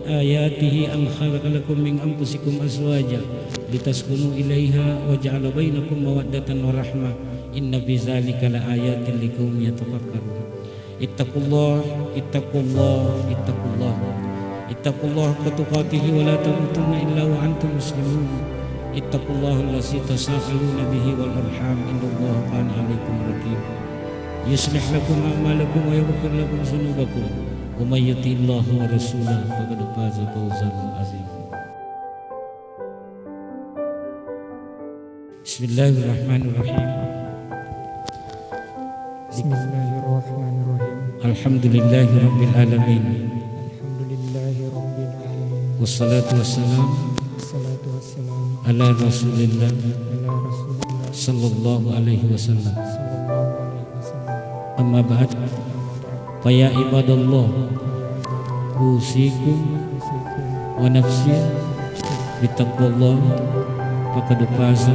آياته أن خلق لكم من أنفسكم أزواجا لتسكنوا إليها وجعل بينكم مودة ورحمة إن في ذلك لآيات لقوم يتفكرون اتقوا الله اتقوا الله اتقوا الله اتقوا الله حق تقاته ولا تموتن إلا وأنتم مسلمون اتقوا الله الذي تساءلون به والأرحام إن الله كان عليكم رقيبا يصلح لكم أعمالكم ويغفر لكم ذنوبكم ومن يطع الله ورسوله فقد فاز فوزا عظيما. بسم الله الرحمن الرحيم. بسم الله الرحمن الرحيم. الحمد لله رب العالمين. الحمد لله رب العالمين. والصلاة والسلام على رسول الله صلى الله عليه وسلم. أما بعد فيا عباد الله أوصيكم ونفسي بتقوى الله فقد فاز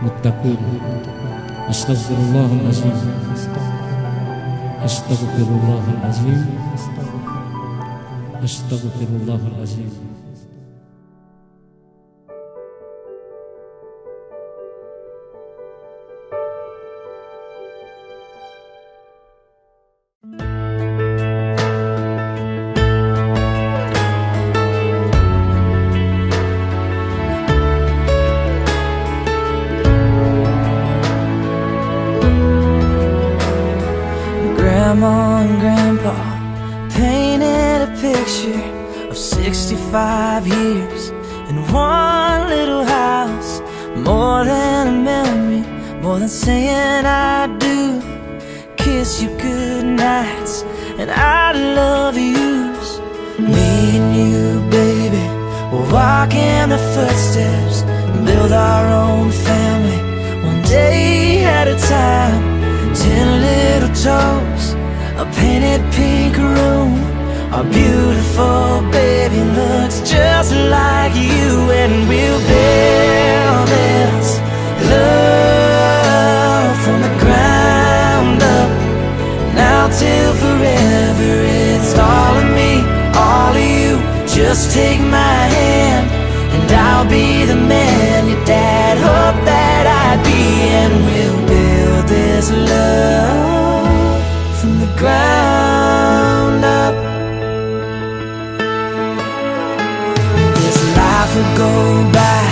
متقون. أستغفر الله العظيم أستغفر الله العظيم أستغفر الله العظيم. Grandma and Grandpa painted a picture of 65 years in one little house. More than a memory, more than saying I do. Kiss you good nights and I love yous. Me and you, baby, we'll walk in the footsteps and build our own family, one day at a time. 10 little toes, a painted pink room. Our beautiful baby looks just like you, and we'll build this love from the ground up. Now till forever, it's all of me, all of you. Just take my hand, and I'll be the man your dad hoped that I'd be, and we'll build this love from the ground up. This life will go by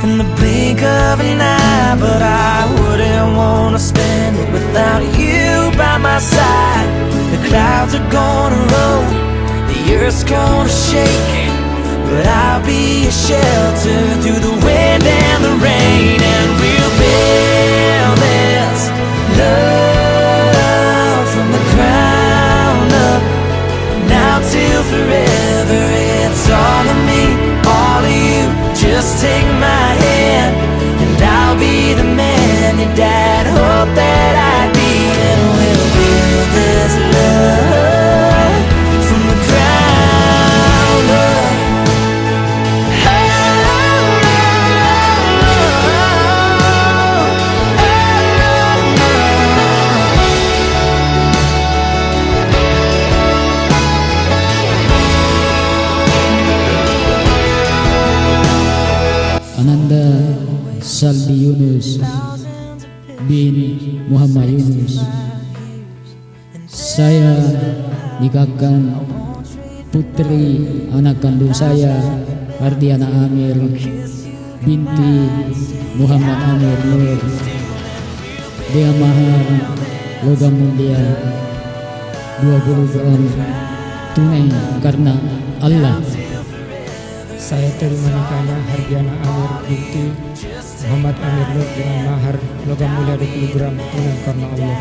in the blink of an eye, but I wouldn't want to spend it without you by my side. The clouds are gonna roll, the earth's gonna shake, but I'll be a shelter through the wind and the rain, and we'll build this love from the ground up. Now till forever, it's all of me, all of you. Just take my hand, and I'll be the man your dad hoped that I'd be, and we'll build this love from the ground up. Ananda Zaldy Yunus bin Muhammad Yunus. Saya nikahkan putri anak kandung saya, Ardiana Amir binti Muhammad Amir Nur, dengan mahar logam mulia 20 gram tunai karena Allah. Saya terima nikahnya Ardiana Amir binti Muhammad Amir Nur dengan mahar logam mulia 20 gram tunai karena Allah.